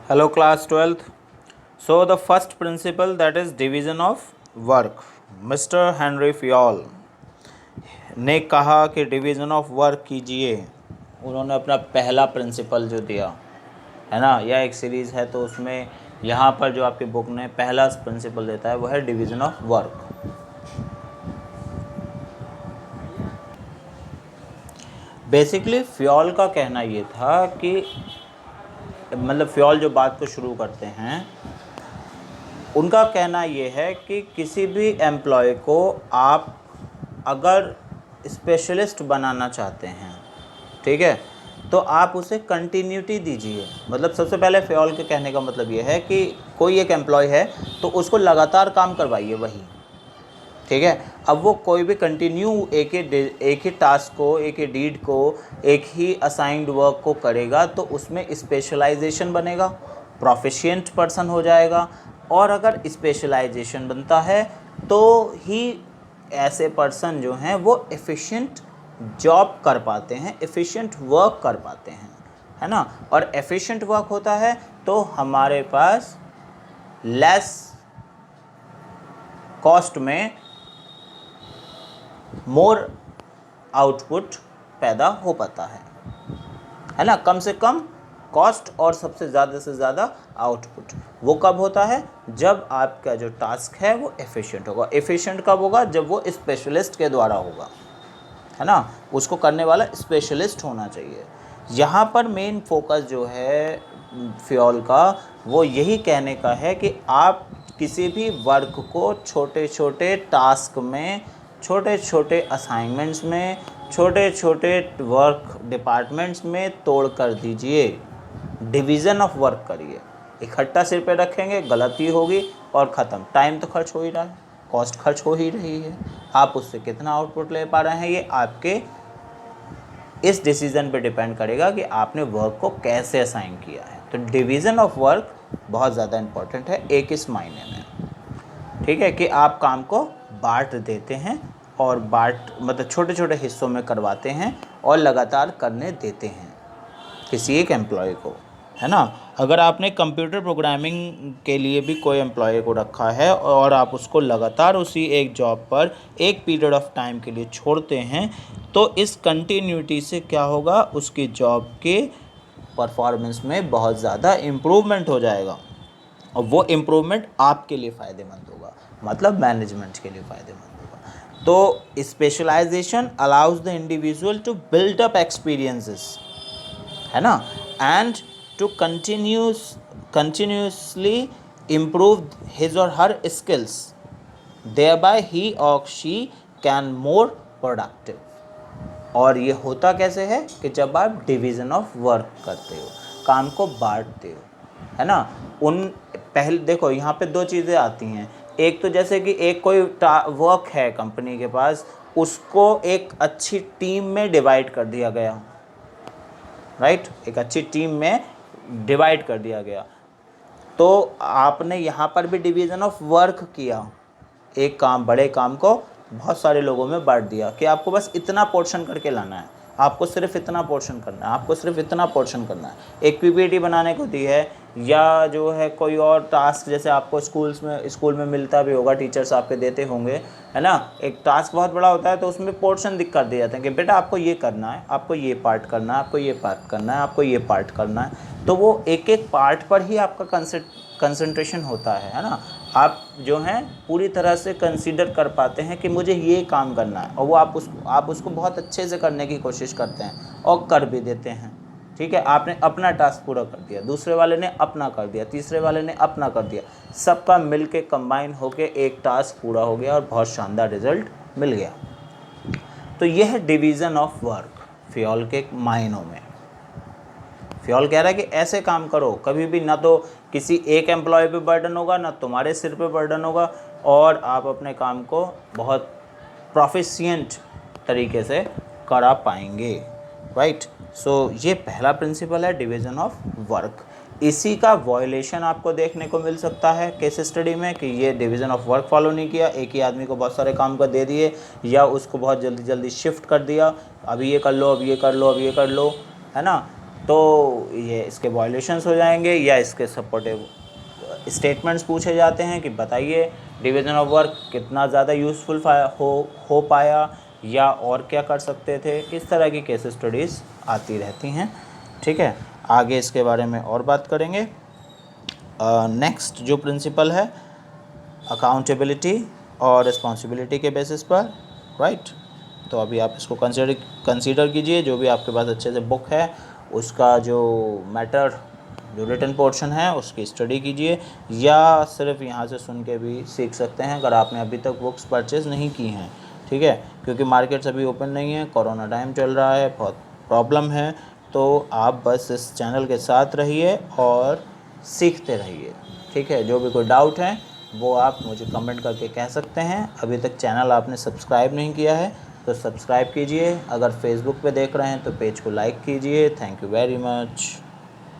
Hello class 12th. So the first principle, that is division of work. Mr. Henry Fayol ने कहा कि division of work कीजिए। उन्होंने अपना पहला प्रिंसिपल जो दिया है ना, यह एक सीरीज़ है तो उसमें यहाँ पर जो आपकी बुक ने पहला प्रिंसिपल देता है वो है division of work. Basically Fayol का कहना ये था कि मतलब फ्योल जो बात को शुरू करते हैं उनका कहना ये है कि किसी भी एम्प्लॉय को आप अगर स्पेशलिस्ट बनाना चाहते हैं, ठीक है, तो आप उसे कंटिन्यूटी दीजिए। मतलब सबसे पहले फ्योल के कहने का मतलब ये है कि कोई एक एम्प्लॉय है तो उसको लगातार काम करवाइए वही, ठीक है। अब वो कोई भी कंटिन्यू एक ही टास्क को, एक ही डीड को, एक ही असाइंड वर्क को करेगा तो उसमें स्पेशलाइजेशन बनेगा, प्रोफिशिएंट पर्सन हो जाएगा। और अगर स्पेशलाइजेशन बनता है तो ही ऐसे पर्सन जो हैं वो एफिशिएंट जॉब कर पाते हैं, एफिशिएंट वर्क कर पाते हैं, है ना। और एफिशिएंट वर्क होता है तो हमारे पास लेस कॉस्ट में मोर आउटपुट पैदा हो पाता है ना। कम से कम कॉस्ट और सबसे ज़्यादा से ज़्यादा आउटपुट वो कब होता है, जब आपका जो टास्क है वो एफिशिएंट होगा। एफिशिएंट कब होगा, जब वो स्पेशलिस्ट के द्वारा होगा, है ना। उसको करने वाला स्पेशलिस्ट होना चाहिए। यहाँ पर मेन फोकस जो है फ्योल का वो यही कहने का है कि आप किसी भी वर्क को छोटे छोटे टास्क में, छोटे छोटे असाइनमेंट्स में, छोटे छोटे वर्क डिपार्टमेंट्स में तोड़ कर दीजिए। डिवीज़न ऑफ वर्क करिए। इकट्ठा सिर पे रखेंगे गलती होगी और ख़त्म। टाइम तो खर्च हो ही रहा है, कॉस्ट खर्च हो ही रही है, आप उससे कितना आउटपुट ले पा रहे हैं ये आपके इस डिसीज़न पे डिपेंड करेगा कि आपने वर्क को कैसे असाइन किया है। तो डिवीज़न ऑफ वर्क बहुत ज़्यादा इम्पोर्टेंट है एक इस मायने में, ठीक है, कि आप काम को बांट देते हैं और मतलब छोटे छोटे हिस्सों में करवाते हैं और लगातार करने देते हैं किसी एक एम्प्लॉय को, है ना। अगर आपने कंप्यूटर प्रोग्रामिंग के लिए भी कोई एम्प्लॉय को रखा है और आप उसको लगातार उसी एक जॉब पर एक पीरियड ऑफ टाइम के लिए छोड़ते हैं तो इस कंटिन्यूटी से क्या होगा, उसकी जॉब के परफॉर्मेंस में बहुत ज़्यादा इम्प्रूवमेंट हो जाएगा और वो इम्प्रूवमेंट आपके लिए फ़ायदेमंद होगा, मतलब मैनेजमेंट के लिए फ़ायदेमंद होगा। तो specialisation allows the individual to build up experiences, है ना, and to continuously improve his or her skills, thereby he or she can more productive। और ये होता कैसे है कि जब आप डिवीज़न ऑफ वर्क करते हो, काम को बांटते हो, है ना। पहले देखो यहाँ पे दो चीज़ें आती हैं। एक तो जैसे कि एक कोई वर्क है कंपनी के पास, उसको एक अच्छी टीम में डिवाइड कर दिया गया, राइट, एक अच्छी टीम में डिवाइड कर दिया गया। तो आपने यहाँ पर भी डिवीज़न ऑफ वर्क किया, एक काम, बड़े काम को बहुत सारे लोगों में बांट दिया कि आपको बस इतना पोर्शन करके लाना है, आपको सिर्फ इतना पोर्शन करना है, आपको सिर्फ इतना पोर्शन करना है। एक पीपीटी बनाने को दी है, या जो है कोई और टास्क, जैसे आपको स्कूल में मिलता भी होगा, टीचर्स आपके देते होंगे, है ना। एक टास्क बहुत बड़ा होता है तो उसमें पोर्शन दिख कर दिए जाते हैं कि बेटा आपको ये करना है, आपको ये पार्ट करना है, आपको ये पार्ट करना है, आपको ये पार्ट करना है। तो वो एक एक पार्ट पर ही आपका कंसंट्रेशन होता है ना। आप जो हैं पूरी तरह से कंसीडर कर पाते हैं कि मुझे ये काम करना है, और वो आप उसको बहुत अच्छे से करने की कोशिश करते हैं और कर भी देते हैं, ठीक है। आपने अपना टास्क पूरा कर दिया, दूसरे वाले ने अपना कर दिया, तीसरे वाले ने अपना कर दिया, सबका मिल के कंबाइन होकर एक टास्क पूरा हो गया और बहुत शानदार रिजल्ट मिल गया। तो यह है डिवीज़न ऑफ वर्क फ्योल के मायनों में। फ्योल कह रहा है कि ऐसे काम करो, कभी भी ना तो किसी एक एम्प्लॉय पे बर्डन होगा, ना तुम्हारे सिर पे बर्डन होगा, और आप अपने काम को बहुत प्रोफिशिएंट तरीके से करा पाएंगे, राइट। सो ये पहला प्रिंसिपल है डिवीज़न ऑफ वर्क। इसी का वॉयलेशन आपको देखने को मिल सकता है केस स्टडी में कि ये डिवीज़न ऑफ वर्क फॉलो नहीं किया, एक ही आदमी को बहुत सारे काम कर दे दिए, या उसको बहुत जल्दी जल्दी शिफ्ट कर दिया, अभी ये कर लो, अभी ये कर लो, अभी ये कर लो, है ना। तो ये इसके वायलेशंस हो जाएंगे या इसके सपोर्टिव स्टेटमेंट्स पूछे जाते हैं कि बताइए डिवीज़न ऑफ वर्क कितना ज़्यादा यूज़फुल हो पाया या और क्या कर सकते थे। इस तरह की केस स्टडीज़ आती रहती हैं। ठीक है, आगे इसके बारे में और बात करेंगे। नेक्स्ट जो प्रिंसिपल है अकाउंटेबिलिटी और रिस्पॉन्सिबिलिटी के बेसिस पर, राइट। तो अभी आप इसको कंसीडर कीजिए, जो भी आपके पास अच्छे से बुक है उसका जो मैटर जो रिटन पोर्शन है उसकी स्टडी कीजिए, या सिर्फ यहाँ से सुन के भी सीख सकते हैं अगर आपने अभी तक बुक्स परचेज़ नहीं की हैं। ठीक है, क्योंकि मार्केट्स अभी ओपन नहीं है, कोरोना टाइम चल रहा है, बहुत प्रॉब्लम है। तो आप बस इस चैनल के साथ रहिए और सीखते रहिए। ठीक है, जो भी कोई डाउट है वो आप मुझे कमेंट करके कह सकते हैं। अभी तक चैनल आपने सब्सक्राइब नहीं किया है तो सब्सक्राइब कीजिए। अगर फेसबुक पे देख रहे हैं तो पेज को लाइक कीजिए। Thank you very much.